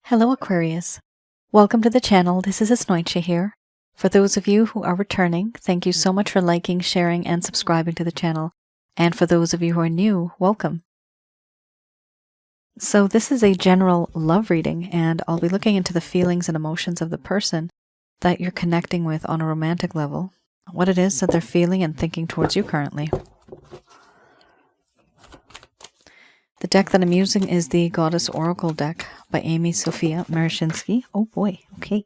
Hello Aquarius. Welcome to the channel. This is Asnointia here. For those of you who are returning, thank you so much for liking, sharing, and subscribing to the channel. And for those of you who are new, welcome. So this is a general love reading, and I'll be looking into the feelings and emotions of the person that you're connecting with on a romantic level, what it is that they're feeling and thinking towards you currently. The deck that I'm using is the Goddess Oracle deck by Amy Sophia Marashinsky. Oh boy, okay.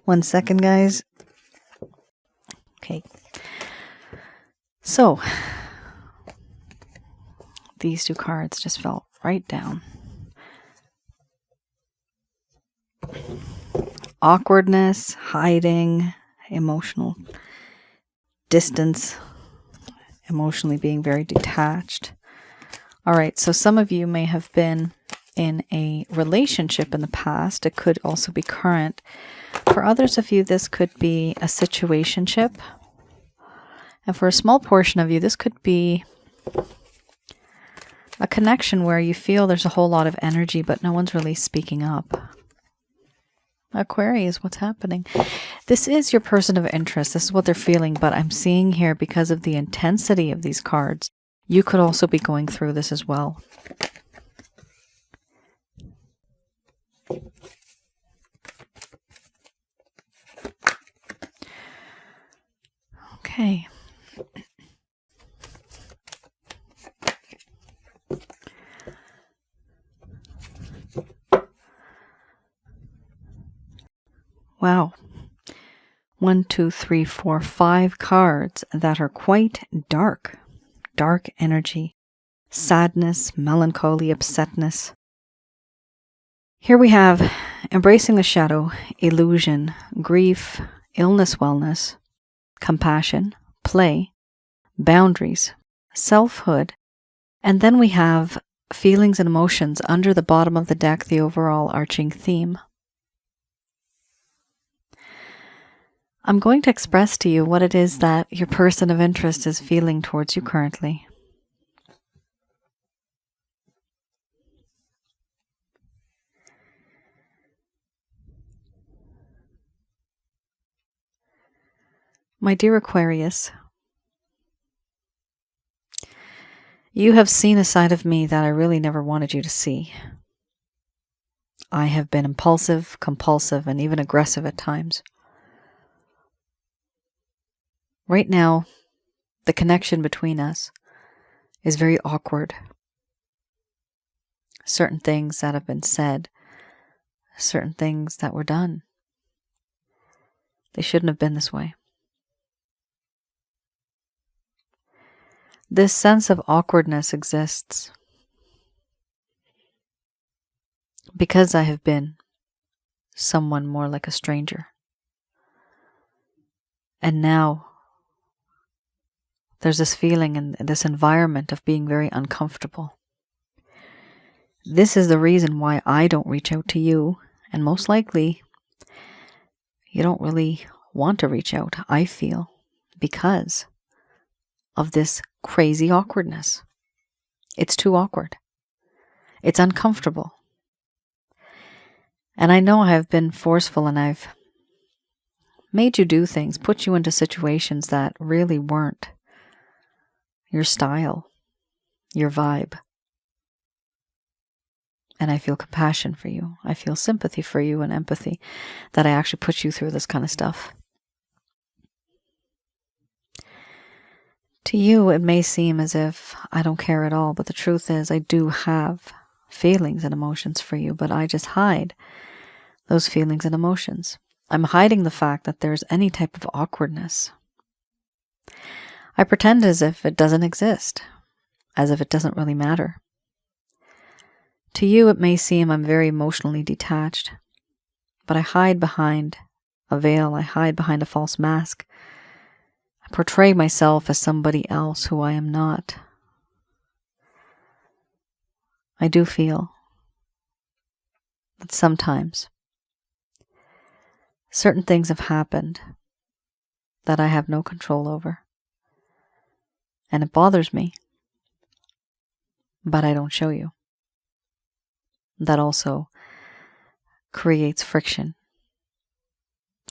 1 second, guys. Okay. So, these two cards just fell right down. Awkwardness, hiding, emotional distance, emotionally being very detached. All right, so some of you may have been in a relationship in the past. It could also be current. For others of you, this could be a situationship. And for a small portion of you, this could be a connection where you feel there's a whole lot of energy, but no one's really speaking up. Aquarius, what's happening? This is your person of interest. This is what they're feeling, but I'm seeing here, because of the intensity of these cards, you could also be going through this as well. Okay. Wow. 1, 2, 3, 4, 5 cards that are quite dark. Dark energy, sadness, melancholy, upsetness. Here we have embracing the shadow, illusion, grief, illness, wellness, compassion, play, boundaries, selfhood, and then we have feelings and emotions under the bottom of the deck, the overall arching theme. I'm going to express to you what it is that your person of interest is feeling towards you currently. My dear Aquarius, you have seen a side of me that I really never wanted you to see. I have been impulsive, compulsive, and even aggressive at times. Right now, the connection between us is very awkward. Certain things that have been said, certain things that were done, they shouldn't have been this way. This sense of awkwardness exists because I have been someone more like a stranger. And now there's this feeling and this environment of being very uncomfortable. This is the reason why I don't reach out to you, and most likely you don't really want to reach out, I feel, because of this crazy awkwardness. It's too awkward. It's uncomfortable. And I know I have been forceful, and I've made you do things, put you into situations that really weren't your style, your vibe. And I feel compassion for you. I feel sympathy for you and empathy that I actually put you through this kind of stuff. To you, it may seem as if I don't care at all, but the truth is I do have feelings and emotions for you, but I just hide those feelings and emotions. I'm hiding the fact that there's any type of awkwardness. I pretend as if it doesn't exist, as if it doesn't really matter. To you, it may seem I'm very emotionally detached, but I hide behind a veil. I hide behind a false mask. I portray myself as somebody else who I am not. I do feel that sometimes certain things have happened that I have no control over. And it bothers me, but I don't show you. that also creates friction.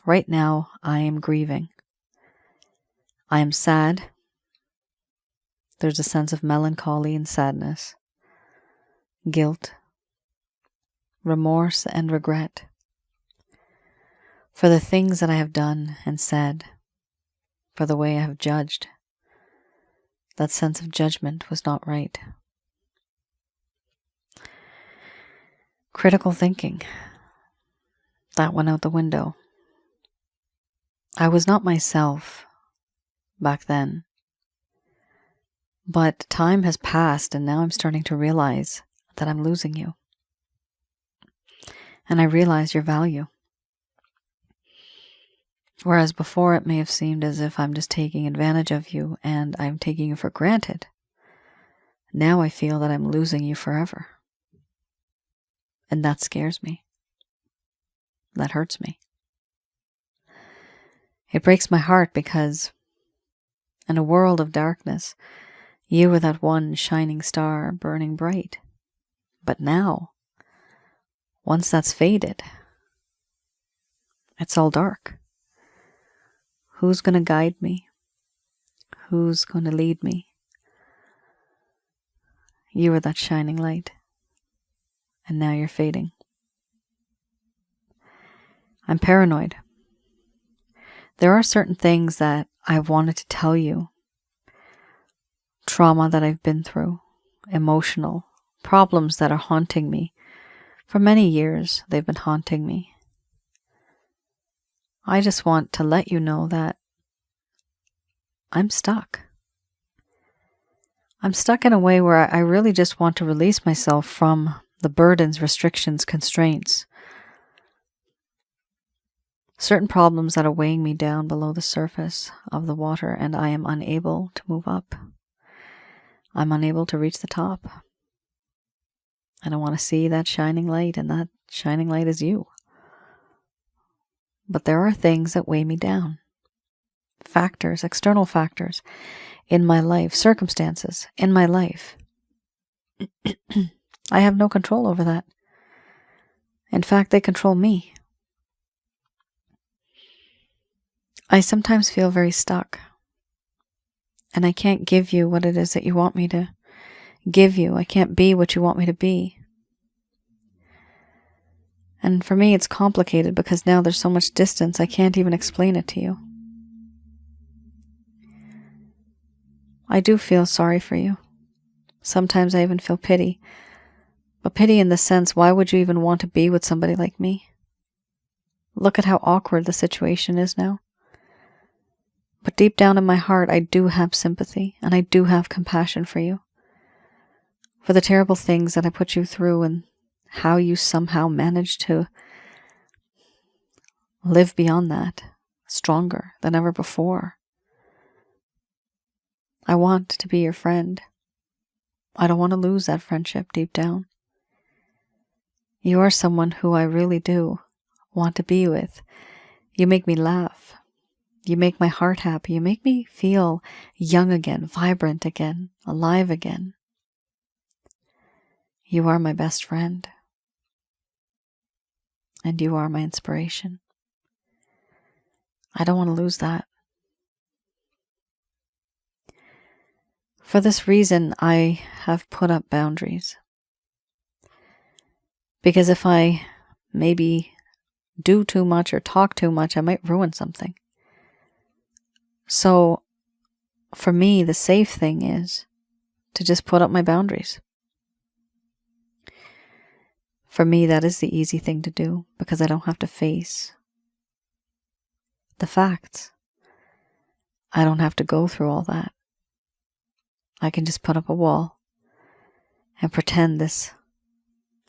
Right now, I am grieving. I am sad. There's a sense of melancholy and sadness, guilt, remorse, and regret for the things that I have done and said, for the way I have judged. That sense of judgment was not right. Critical thinking, that went out the window. I was not myself back then. But time has passed, and now I'm starting to realize that I'm losing you. And I realize your value. Whereas before it may have seemed as if I'm just taking advantage of you and I'm taking you for granted. Now I feel that I'm losing you forever. And that scares me. That hurts me. It breaks my heart because in a world of darkness, you were that one shining star burning bright. But now, once that's faded, it's all dark. Who's going to guide me? Who's going to lead me? You were that shining light, and now you're fading. I'm paranoid. There are certain things that I've wanted to tell you. Trauma that I've been through, emotional problems that are haunting me. For many years, they've been haunting me. I just want to let you know that I'm stuck. I'm stuck in a way where I really just want to release myself from the burdens, restrictions, constraints. Certain problems that are weighing me down below the surface of the water, and I am unable to move up. I'm unable to reach the top. And I want to see that shining light, and that shining light is you. But there are things that weigh me down. Factors, external factors in my life, circumstances in my life. I have no control over that. In fact, they control me. I sometimes feel very stuck. And I can't give you what it is that you want me to give you. I can't be what you want me to be. And for me, it's complicated because now there's so much distance, I can't even explain it to you. I do feel sorry for you. Sometimes I even feel pity. But pity in the sense, why would you even want to be with somebody like me? Look at how awkward the situation is now. But deep down in my heart, I do have sympathy and I do have compassion for you. For the terrible things that I put you through and how you somehow managed to live beyond that, stronger than ever before. I want to be your friend. I don't want to lose that friendship deep down. You are someone who I really do want to be with. You make me laugh. You make my heart happy. You make me feel young again, vibrant again, alive again. You are my best friend. And you are my inspiration. I don't want to lose that. For this reason, I have put up boundaries. Because if I maybe do too much or talk too much, I might ruin something. So, for me, the safe thing is to just put up my boundaries. For me, that is the easy thing to do because I don't have to face the facts. I don't have to go through all that. I can just put up a wall and pretend this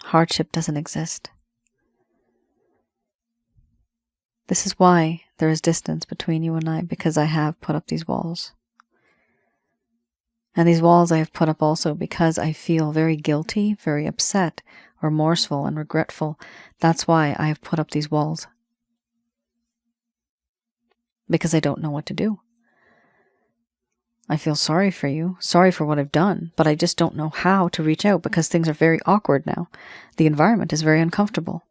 hardship doesn't exist. This is why there is distance between you and I, because I have put up these walls. And these walls I have put up also because I feel very guilty, very upset, remorseful, and regretful. That's why I have put up these walls. Because I don't know what to do. I feel sorry for you, sorry for what I've done, but I just don't know how to reach out because things are very awkward now. The environment is very uncomfortable.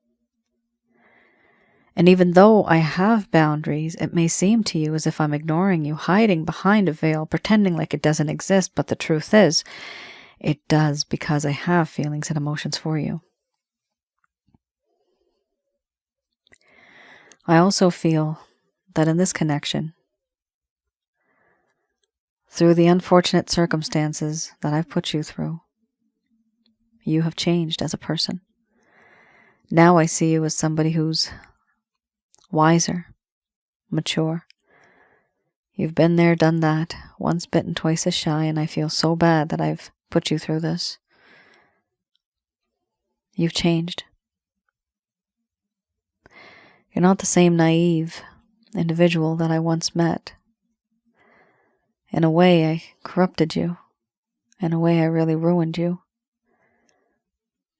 And even though I have boundaries, it may seem to you as if I'm ignoring you, hiding behind a veil, pretending like it doesn't exist, but the truth is, it does, because I have feelings and emotions for you. I also feel that in this connection, through the unfortunate circumstances that I've put you through, you have changed as a person. Now I see you as somebody who's wiser, mature. You've been there, done that, once bitten, twice as shy, and I feel so bad that I've put you through this. You've changed. You're not the same naive individual that I once met. In a way, I corrupted you. In a way, I really ruined you.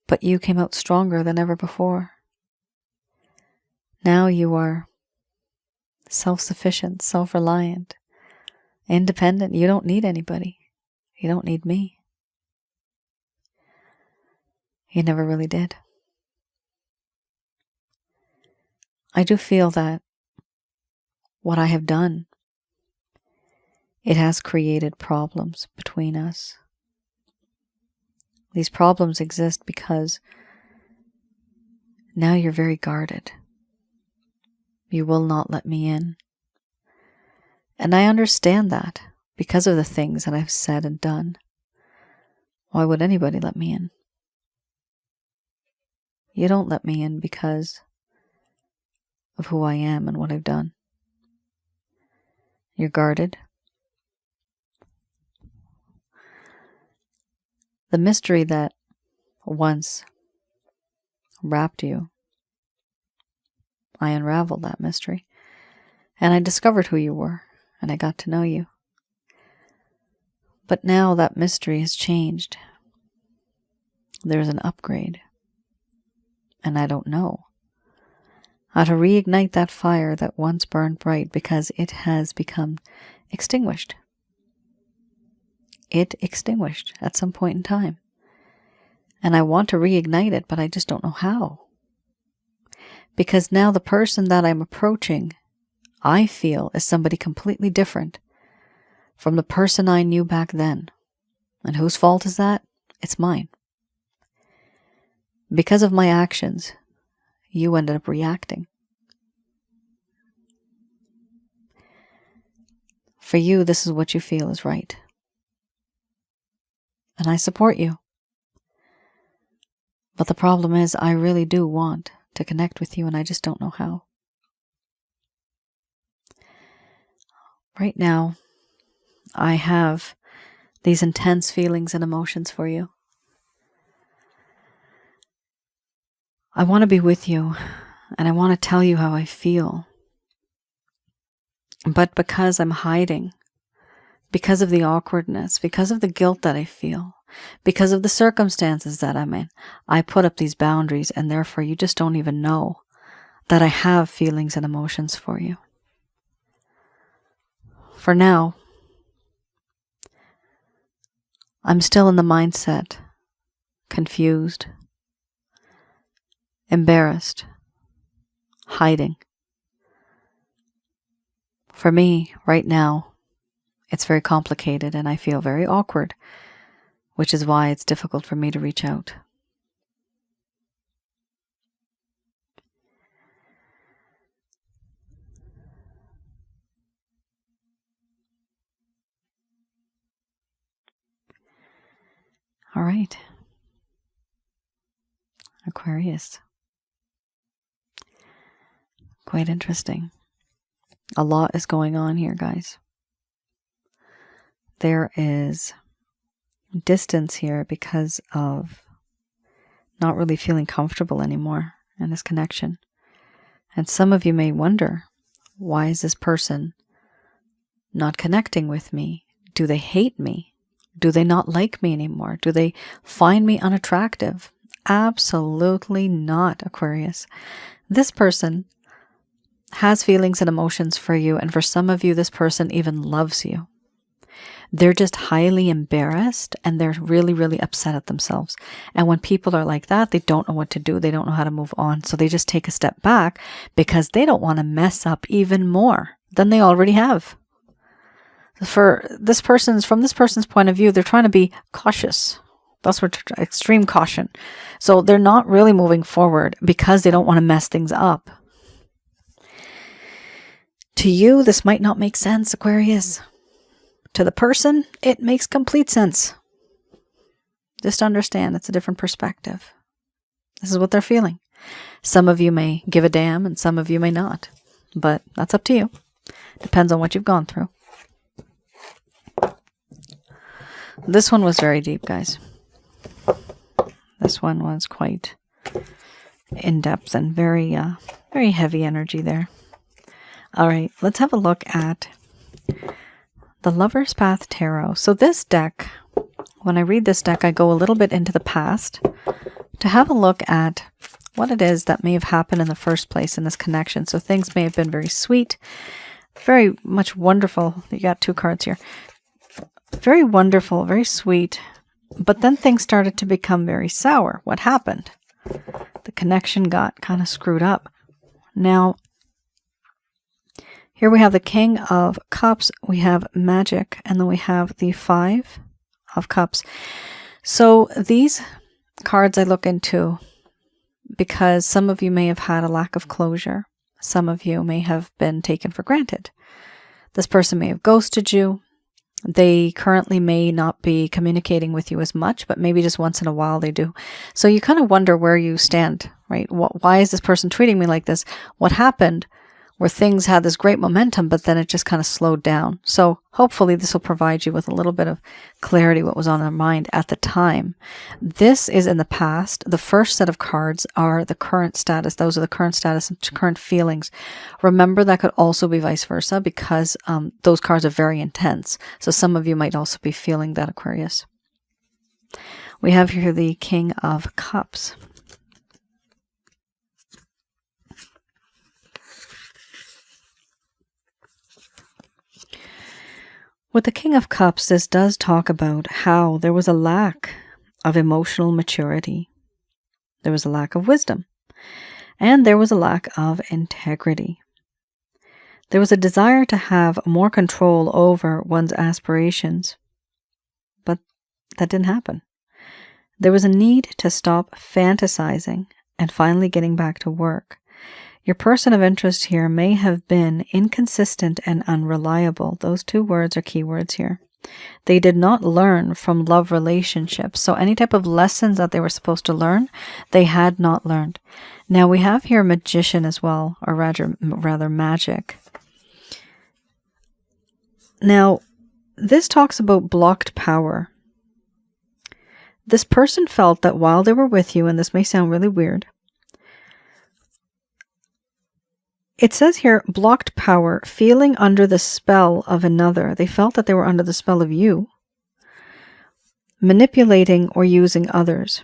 But you came out stronger than ever before. Now you are self-sufficient, self-reliant, independent. You don't need anybody. You don't need me. You never really did. I do feel that what I have done, it has created problems between us. These problems exist because now you're very guarded. You will not let me in. And I understand that because of the things that I've said and done. Why would anybody let me in? You don't let me in because of who I am and what I've done. You're guarded. The mystery that once wrapped you, I unraveled that mystery, and I discovered who you were, and I got to know you. But now that mystery has changed. There's an upgrade, and I don't know how to reignite that fire that once burned bright because it has become extinguished. It extinguished at some point in time. And I want to reignite it, but I just don't know how. Because now the person that I'm approaching, I feel, is somebody completely different from the person I knew back then. And whose fault is that? It's mine. Because of my actions, you ended up reacting. For you, this is what you feel is right. And I support you. But the problem is, I really do want to connect with you, and I just don't know how. Right now, I have these intense feelings and emotions for you. I want to be with you, and I want to tell you how I feel. But because I'm hiding, because of the awkwardness, because of the guilt that I feel, because of the circumstances that I'm in, I put up these boundaries, and therefore you just don't even know that I have feelings and emotions for you. For now, I'm still in the mindset, confused, embarrassed, hiding. For me, right now, it's very complicated and I feel very awkward, which is why it's difficult for me to reach out. All right. Aquarius. Quite interesting. A lot is going on here, guys. There is distance here because of not really feeling comfortable anymore in this connection. And some of you may wonder, why is this person not connecting with me? Do they hate me? Do they not like me anymore? Do they find me unattractive? Absolutely not, Aquarius. This person has feelings and emotions for you, and for some of you, this person even loves you. They're just highly embarrassed and they're really, really upset at themselves. And when people are like that, they don't know what to do. They don't know how to move on. So they just take a step back because they don't want to mess up even more than they already have. From this person's point of view, they're trying to be cautious. That's what extreme caution. So they're not really moving forward because they don't want to mess things up. To you, this might not make sense, Aquarius. To the person, it makes complete sense. Just understand it's a different perspective. This is what they're feeling. Some of you may give a damn and some of you may not. But that's up to you. Depends on what you've gone through. This one was very deep, guys. This one was quite in-depth and very heavy energy there. All right, let's have a look at the Lover's Path Tarot. So this deck, when I read this deck, I go a little bit into the past to have a look at what it is that may have happened in the first place in this connection. So things may have been very sweet, very much wonderful. You got 2 cards here. Very wonderful, very sweet. But then things started to become very sour. What happened? The connection got kind of screwed up. Now, here we have the King of Cups, we have Magic, and then we have the 5 of Cups. So these cards I look into because some of you may have had a lack of closure. Some of you may have been taken for granted. This person may have ghosted you. They currently may not be communicating with you as much, but maybe just once in a while they do. So you kind of wonder where you stand, right? Why is this person treating me like this? What happened where things had this great momentum, but then it just kind of slowed down? So hopefully this will provide you with a little bit of clarity what was on their mind at the time. This is in the past. The first set of cards are the current status. Those are the current status and current feelings. Remember, that could also be vice versa because those cards are very intense. So some of you might also be feeling that, Aquarius. We have here the King of Cups. With the King of Cups, this does talk about how there was a lack of emotional maturity. There was a lack of wisdom. And there was a lack of integrity. There was a desire to have more control over one's aspirations. But that didn't happen. There was a need to stop fantasizing and finally getting back to work. Your person of interest here may have been inconsistent and unreliable. Those 2 words are key words here. They did not learn from love relationships. So any type of lessons that they were supposed to learn, they had not learned. Now we have here Magician as well, or rather Magic. Now, this talks about blocked power. This person felt that while they were with you, and this may sound really weird, it says here, blocked power, feeling under the spell of another. They felt that they were under the spell of you, manipulating or using others.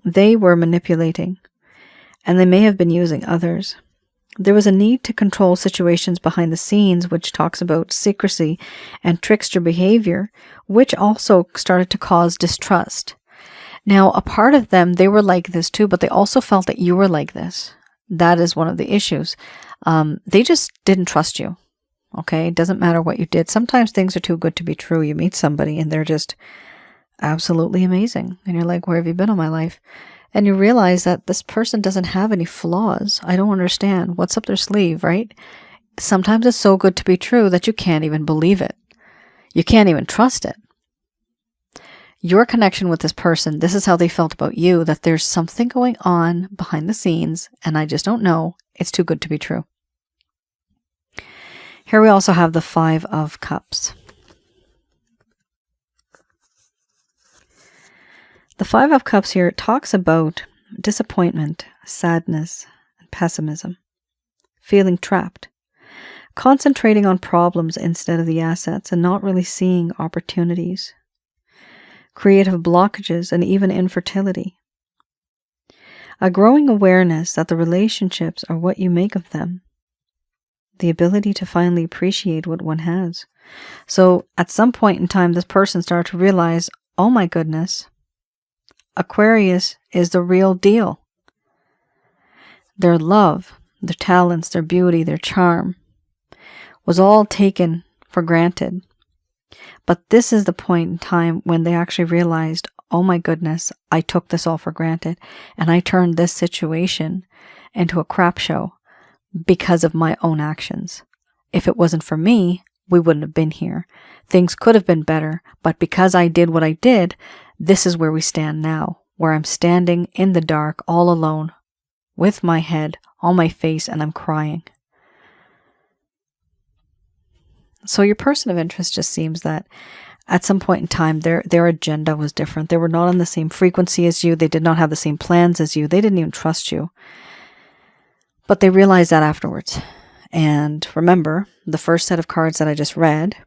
They were manipulating, and they may have been using others. There was a need to control situations behind the scenes, which talks about secrecy and trickster behavior, which also started to cause distrust. Now, a part of them, they were like this too, but they also felt that you were like this. That is one of the issues. They just didn't trust you. Okay? It doesn't matter what you did. Sometimes things are too good to be true. You meet somebody and they're just absolutely amazing. And you're like, where have you been all my life? And you realize that this person doesn't have any flaws. I don't understand. What's up their sleeve, right? Sometimes it's so good to be true that you can't even believe it. You can't even trust it. Your connection with this person, this is how they felt about you, that there's something going on behind the scenes, and I just don't know. It's too good to be true. Here we also have the 5 of Cups. The 5 of Cups here talks about disappointment, sadness, and pessimism, feeling trapped, concentrating on problems instead of the assets, and not really seeing opportunities, creative blockages, and even infertility. A growing awareness that the relationships are what you make of them. the ability to finally appreciate what one has. So at some point in time, this person started to realize, oh my goodness, Aquarius is the real deal. Their love, their talents, their beauty, their charm was all taken for granted. But this is the point in time when they actually realized, oh my goodness, I took this all for granted, and I turned this situation into a crap show because of my own actions. If it wasn't for me, we wouldn't have been here. Things could have been better, but because I did what I did, this is where we stand now, where I'm standing in the dark all alone with my head on my face and I'm crying. So your person of interest just seems that at some point in time, their agenda was different. They were not on the same frequency as you. They did not have the same plans as you. They didn't even trust you. But they realized that afterwards. And remember, the first set of cards that I just read,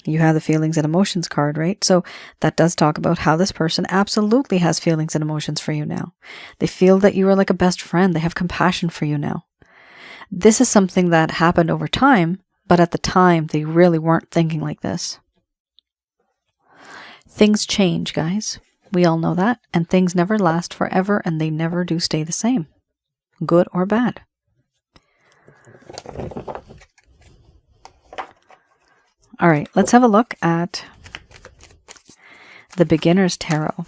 you have the feelings and emotions card, right? So that does talk about how this person absolutely has feelings and emotions for you now. They feel that you are like a best friend. They have compassion for you now. This is something that happened over time, but at the time, they really weren't thinking like this. Things change, guys. We all know that. And things never last forever, and they never do stay the same, good or bad. All right, let's have a look at the Beginner's Tarot.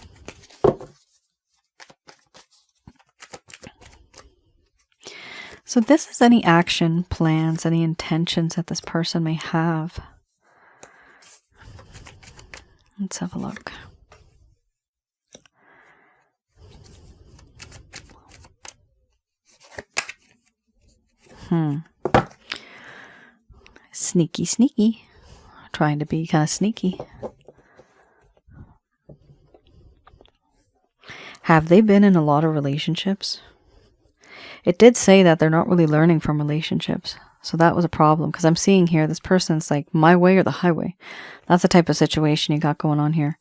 So this is any action, plans, any intentions that this person may have. Let's have a look. Sneaky, sneaky. Trying to be kind of sneaky. Have they been in a lot of relationships? It did say that they're not really learning from relationships. So that was a problem, because I'm seeing here this person's like my way or the highway. That's the type of situation you got going on here.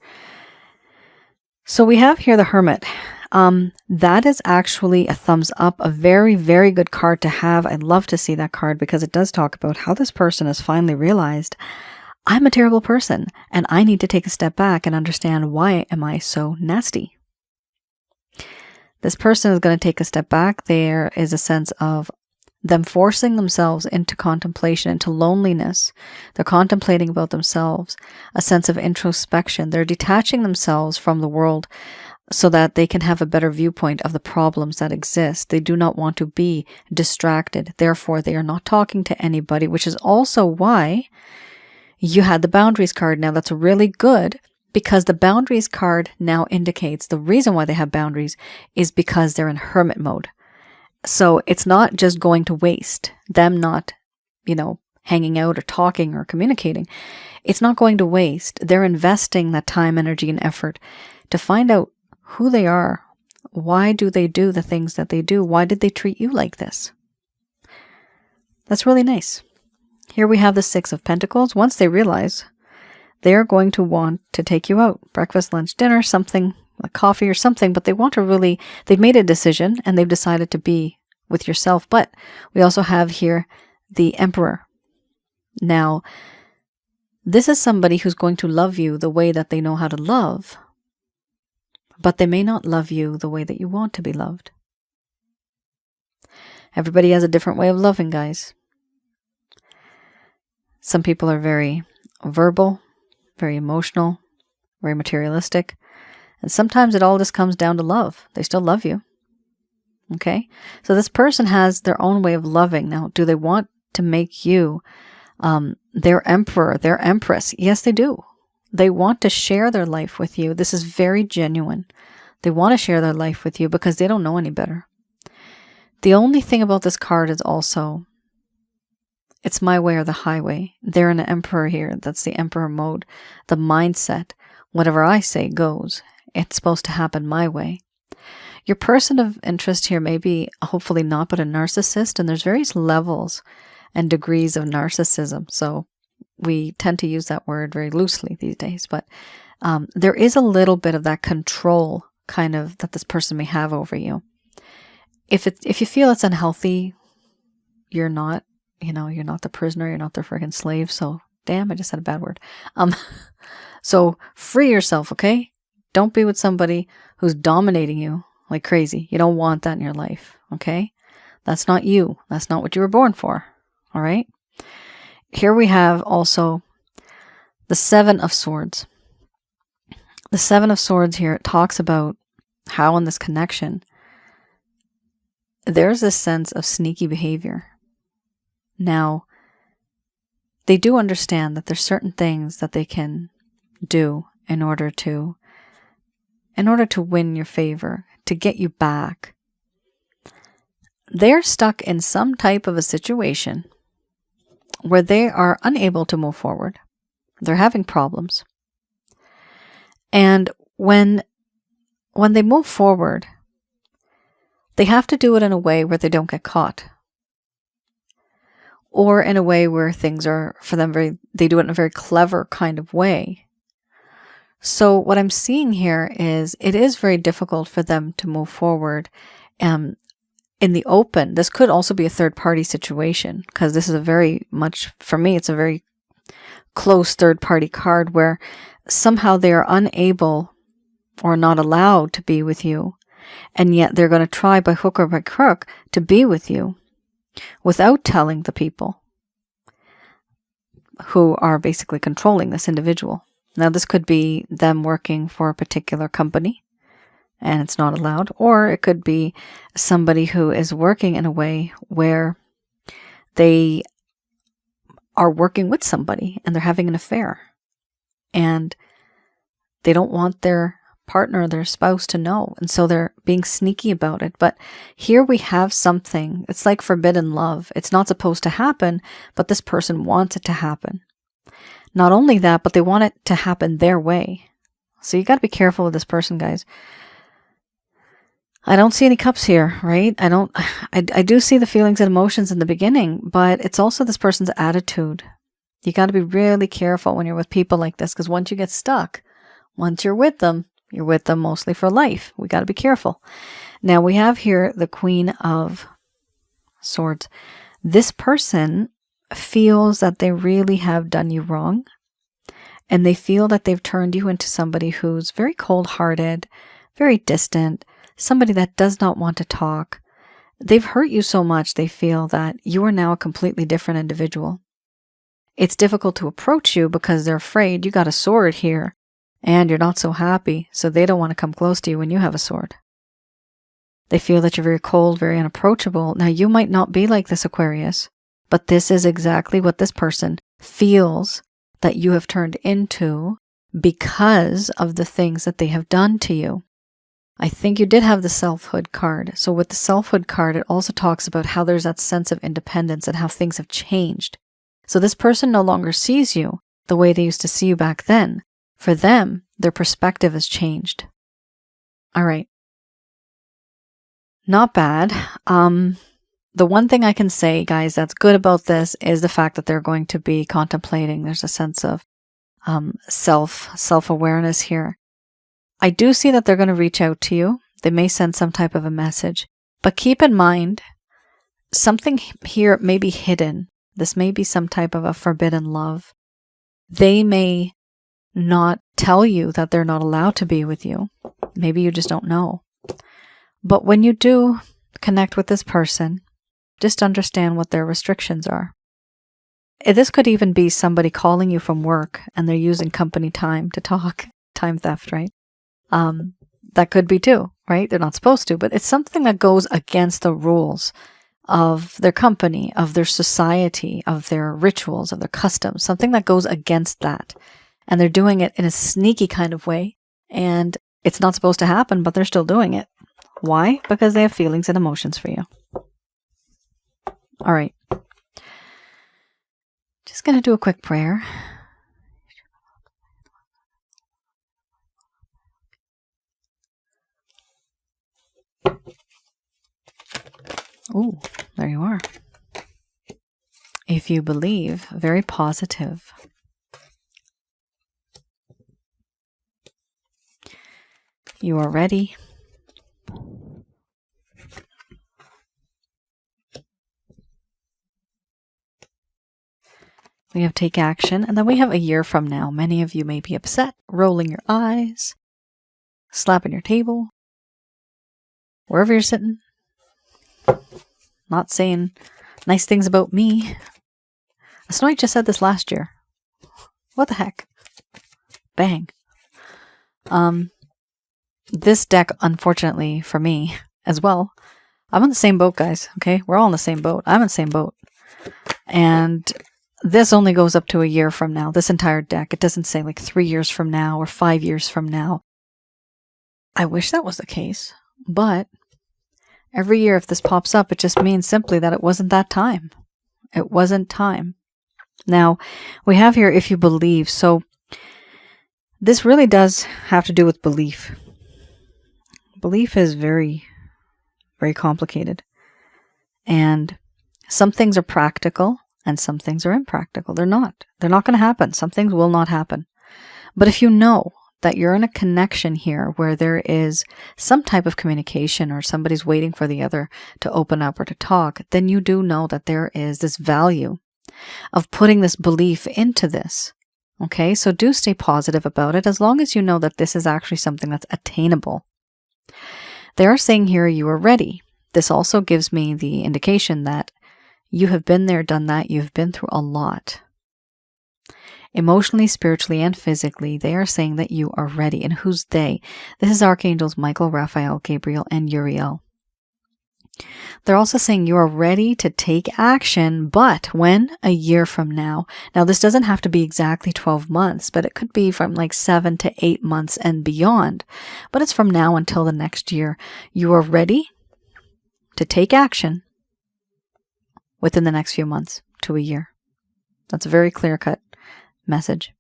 So we have here the Hermit. That is actually a thumbs up, a very, very good card to have. I'd love to see that card because it does talk about how this person has finally realized, I'm a terrible person and I need to take a step back and understand, why am I so nasty? This person is going to take a step back. There is a sense of them forcing themselves into contemplation, into loneliness. They're contemplating about themselves, a sense of introspection. They're detaching themselves from the world so that they can have a better viewpoint of the problems that exist. They do not want to be distracted. Therefore, they are not talking to anybody, which is also why you had the Boundaries card. Now, that's really good, because the Boundaries card now indicates the reason why they have boundaries is because they're in hermit mode. So it's not just going to waste, them not, hanging out or talking or communicating. It's not going to waste. They're investing that time, energy, and effort to find out who they are. Why do they do the things that they do? Why did they treat you like this? That's really nice. Here we have the Six of Pentacles. Once they realize, they're going to want to take you out. Breakfast, lunch, dinner, something like coffee or something, but they want to really, they've made a decision and they've decided to be with yourself. But we also have here the Emperor. Now, this is somebody who's going to love you the way that they know how to love, but they may not love you the way that you want to be loved. Everybody has a different way of loving, guys. Some people are very verbal, very emotional, very materialistic. And sometimes it all just comes down to love. They still love you. Okay? So this person has their own way of loving. Now, do they want to make you their emperor, their empress? Yes, they do. They want to share their life with you. This is very genuine. They want to share their life with you because they don't know any better. The only thing about this card is also, it's my way or the highway. They're an emperor here. That's the emperor mode. The mindset. Whatever I say goes. It's supposed to happen my way. Your person of interest here may be, hopefully not, but a narcissist. And there's various levels and degrees of narcissism. So we tend to use that word very loosely these days. But there is a little bit of that control kind of that this person may have over you. If you feel it's unhealthy, you're not you know, you're not the prisoner, you're not their friggin' slave. So, damn, I just said a bad word. So free yourself, okay? Don't be with somebody who's dominating you like crazy. You don't want that in your life, okay? That's not you. That's not what you were born for, all right? Here we have also the Seven of Swords. The Seven of Swords here, it talks about how in this connection, there's this sense of sneaky behavior. Now, they do understand that there's certain things that they can do in order to win your favor, to get you back. They're stuck in some type of a situation where they are unable to move forward. They're having problems. And when they move forward, they have to do it in a way where they don't get caught. Or in a way where things are, for them, they do it in a very clever kind of way. So what I'm seeing here is it is very difficult for them to move forward in the open. This could also be a third-party situation, because this is a very much, for me, it's a very close third-party card where somehow they are unable or not allowed to be with you, and yet they're going to try by hook or by crook to be with you without telling the people who are basically controlling this individual. Now, this could be them working for a particular company and it's not allowed, or it could be somebody who is working in a way where they are working with somebody and they're having an affair and they don't want their partner, their spouse, to know, and so they're being sneaky about it. But here we have something, it's like forbidden love. It's not supposed to happen, but this person wants it to happen. Not only that, but they want it to happen their way. So you got to be careful with this person, guys. I don't see any cups here, right? I do see the feelings and emotions in the beginning, but it's also this person's attitude. You got to be really careful when you're with people like this, because once you get stuck, once you're with them mostly for life. We got to be careful. Now we have here the Queen of Swords. This person feels that they really have done you wrong, and they feel that they've turned you into somebody who's very cold-hearted, very distant, somebody that does not want to talk. They've hurt you so much they feel that you are now a completely different individual. It's difficult to approach you because they're afraid you got a sword here and you're not so happy, so they don't want to come close to you when you have a sword. They feel that you're very cold, very unapproachable. Now, you might not be like this, Aquarius, but this is exactly what this person feels that you have turned into because of the things that they have done to you. I think you did have the selfhood card. So with the selfhood card, it also talks about how there's that sense of independence and how things have changed. So this person no longer sees you the way they used to see you back then. For them, their perspective has changed. All right. Not bad. The one thing I can say, guys, that's good about this is the fact that they're going to be contemplating. There's a sense of self-awareness here. I do see that they're going to reach out to you. They may send some type of a message. But keep in mind, something here may be hidden. This may be some type of a forbidden love. They may not tell you that they're not allowed to be with you. Maybe you just don't know. But when you do connect with this person, just understand what their restrictions are. This could even be somebody calling you from work and they're using company time to talk. Time theft, right? That could be too, right? They're not supposed to, but it's something that goes against the rules of their company, of their society, of their rituals, of their customs, something that goes against that. And they're doing it in a sneaky kind of way. And it's not supposed to happen, but they're still doing it. Why? Because they have feelings and emotions for you. All right. Just going to do a quick prayer. Oh, there you are. If you believe, very positive. You are ready. We have take action. And then we have a year from now. Many of you may be upset, rolling your eyes, slapping your table, wherever you're sitting. Not saying nice things about me. Asnointia said this last year. What the heck? Bang. This deck, unfortunately for me as well, I'm on the same boat, guys. Okay, we're all in the same boat. I'm in the same boat. And this only goes up to a year from now. This entire deck. It doesn't say like 3 years from now or 5 years from now. I wish that was the case. But every year if this pops up, it just means simply that it wasn't that time. It wasn't time. Now, we have here if you believe. So this really does have to do with belief. Belief is very, very complicated. And some things are practical and some things are impractical. They're not. They're not going to happen. Some things will not happen. But if you know that you're in a connection here where there is some type of communication or somebody's waiting for the other to open up or to talk, then you do know that there is this value of putting this belief into this. Okay, so do stay positive about it as long as you know that this is actually something that's attainable. They are saying here you are ready. This also gives me the indication that you have been there, done that. You've been through a lot. Emotionally, spiritually, and physically, they are saying that you are ready. And who's they? This is Archangels Michael, Raphael, Gabriel, and Uriel. They're also saying you are ready to take action, but when? A year from now. Now, this doesn't have to be exactly 12 months, but it could be from like 7 to 8 months and beyond. But it's from now until the next year. You are ready to take action within the next few months to a year. That's a very clear-cut message.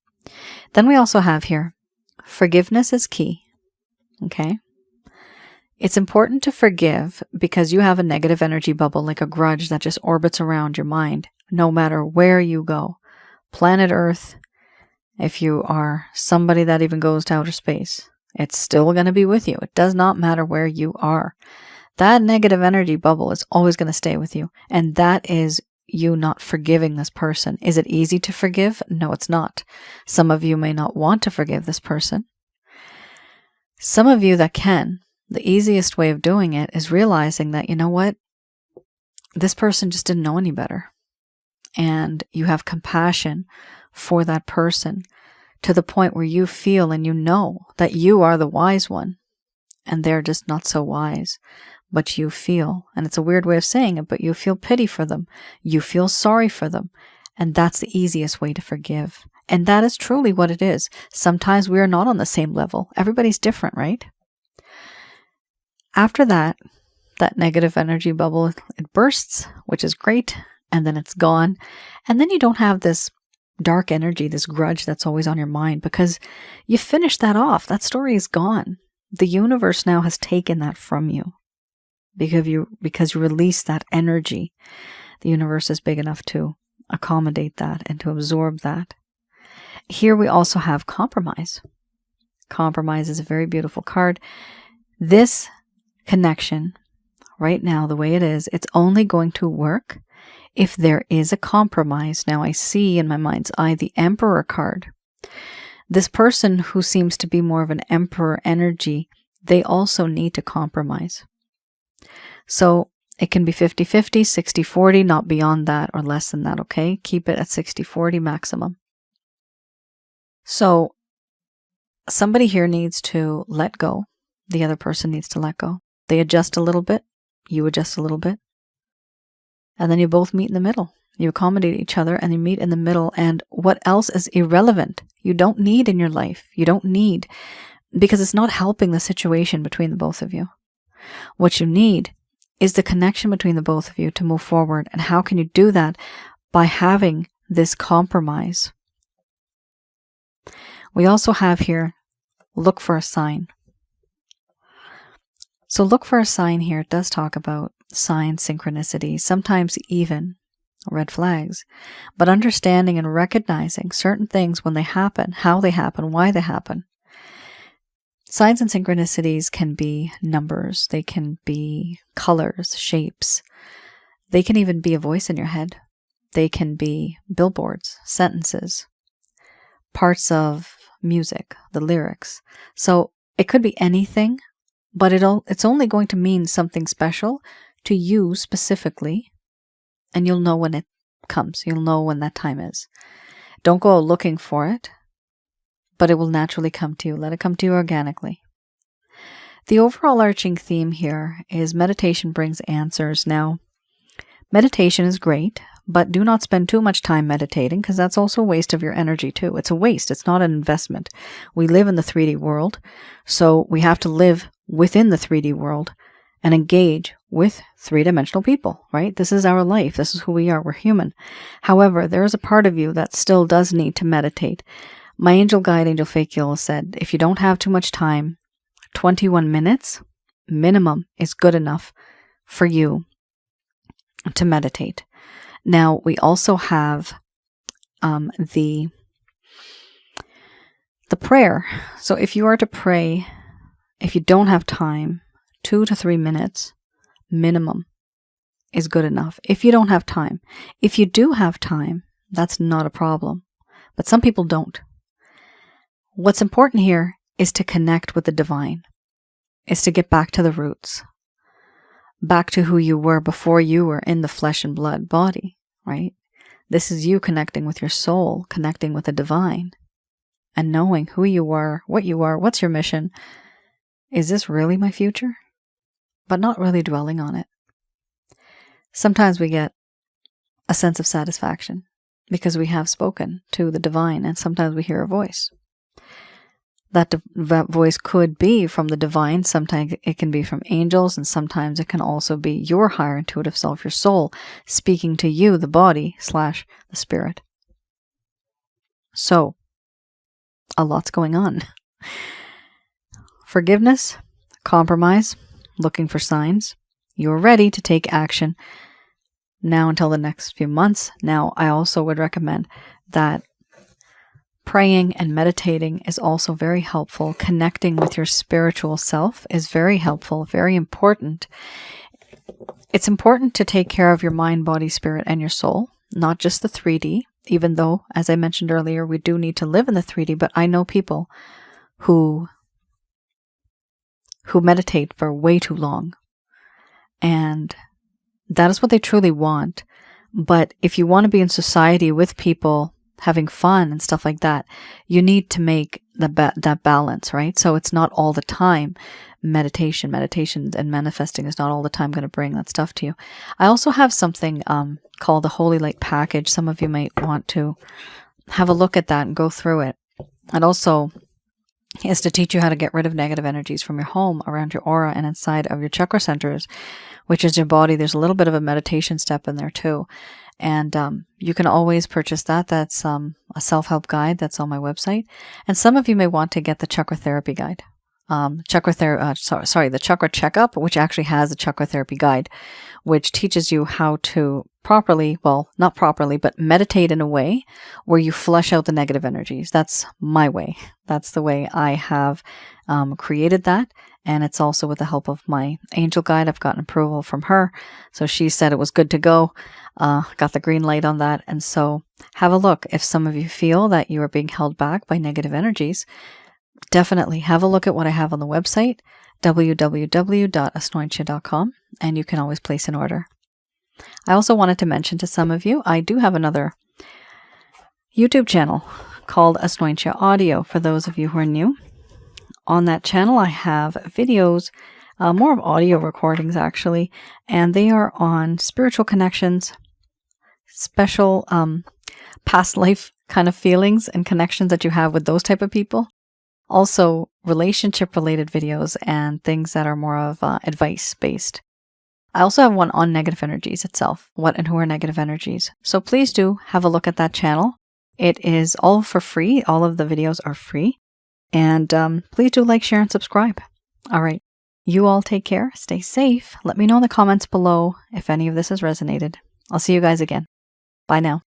Then we also have here, forgiveness is key. Okay? It's important to forgive because you have a negative energy bubble, like a grudge that just orbits around your mind, no matter where you go. Planet Earth, if you are somebody that even goes to outer space, it's still going to be with you. It does not matter where you are. That negative energy bubble is always going to stay with you. And that is you not forgiving this person. Is it easy to forgive? No, it's not. Some of you may not want to forgive this person. Some of you that can, the easiest way of doing it is realizing that, you know what? This person just didn't know any better. And you have compassion for that person to the point where you feel and you know that you are the wise one and they're just not so wise. But you feel, and it's a weird way of saying it, but you feel pity for them. You feel sorry for them. And that's the easiest way to forgive. And that is truly what it is. Sometimes we are not on the same level. Everybody's different, right? After that, that negative energy bubble, it bursts, which is great, and then it's gone. And then you don't have this dark energy, this grudge that's always on your mind because you finished that off. That story is gone. The universe now has taken that from you because you released that energy. The universe is big enough to accommodate that and to absorb that. Here we also have compromise. Compromise is a very beautiful card. This connection, right now, the way it is, it's only going to work if there is a compromise. Now I see in my mind's eye the Emperor card. This person who seems to be more of an Emperor energy, they also need to compromise. So it can be 50-50, 60-40, not beyond that or less than that, okay? Keep it at 60-40 maximum. So somebody here needs to let go. The other person needs to let go. They adjust a little bit. You adjust a little bit. And then you both meet in the middle. You accommodate each other and you meet in the middle. And what else is irrelevant? You don't need in your life. You don't need, because it's not helping the situation between the both of you. What you need is the connection between the both of you to move forward. And how can you do that? By having this compromise. We also have here, look for a sign. So look for a sign here. It does talk about signs, synchronicity, sometimes even red flags, but understanding and recognizing certain things when they happen, how they happen, why they happen. Signs and synchronicities can be numbers. They can be colors, shapes. They can even be a voice in your head. They can be billboards, sentences, parts of music, the lyrics. So it could be anything, but it's only going to mean something special to you specifically, and you'll know when it comes. You'll know when that time is. Don't go looking for it, but it will naturally come to you. Let it come to you organically. The overall arching theme here is meditation brings answers. Now, meditation is great, but do not spend too much time meditating, because that's also a waste of your energy too. It's a waste. It's not an investment. We live in the 3D world, so we have to live within the 3D world and engage with three-dimensional people, right? This is our life. This is who we are. We're human. However, there is a part of you that still does need to meditate. My angel guide, Angel Fakil, said, if you don't have too much time, 21 minutes minimum is good enough for you to meditate. Now, we also have the prayer. So if you are to pray, if you don't have time, 2 to 3 minutes minimum is good enough. If you don't have time. If you do have time, that's not a problem. But some people don't. What's important here is to connect with the divine, is to get back to the roots, back to who you were before you were in the flesh and blood body, right? This is you connecting with your soul, connecting with the divine, and knowing who you are, what's your mission. Is this really my future? But not really dwelling on it. Sometimes we get a sense of satisfaction because we have spoken to the divine, and sometimes we hear a voice. That voice could be from the divine. Sometimes it can be from angels, and sometimes it can also be your higher intuitive self, your soul, speaking to you, the body / the spirit. So, a lot's going on. Forgiveness, compromise, looking for signs. You're ready to take action now until the next few months. Now, I also would recommend that praying and meditating is also very helpful. Connecting with your spiritual self is very helpful, very important. It's important to take care of your mind, body, spirit, and your soul, not just the 3D, even though, as I mentioned earlier, we do need to live in the 3D, but I know people who meditate for way too long, and that is what they truly want. But if you want to be in society with people having fun and stuff like that, you need to make that balance, right? So it's not all the time meditation and manifesting is not all the time going to bring that stuff to you. I also have something called the Holy Light Package. Some of you might want to have a look at that and go through it. And also is to teach you how to get rid of negative energies from your home, around your aura, and inside of your chakra centers, which is your body. There's a little bit of a meditation step in there too. And you can always purchase that. That's a self-help guide that's on my website. And some of you may want to get the chakra therapy guide. The chakra checkup, which actually has a chakra therapy guide, which teaches you how to properly, well, not properly, but meditate in a way where you flush out the negative energies. That's my way. That's the way I have created that. And it's also with the help of my angel guide. I've gotten approval from her. So she said it was good to go. Got the green light on that. And so have a look. If some of you feel that you are being held back by negative energies, definitely have a look at what I have on the website, www.asnointia.com, and you can always place an order. I also wanted to mention to some of you, I do have another YouTube channel called Asnointia Audio for those of you who are new. On that channel, I have videos, more of audio recordings actually, and they are on spiritual connections, special past life kind of feelings and connections that you have with those type of people. Also, relationship-related videos and things that are more of advice-based. I also have one on negative energies itself, what and who are negative energies. So please do have a look at that channel. It is all for free. All of the videos are free. And please do like, share, and subscribe. All right. You all take care. Stay safe. Let me know in the comments below if any of this has resonated. I'll see you guys again. Bye now.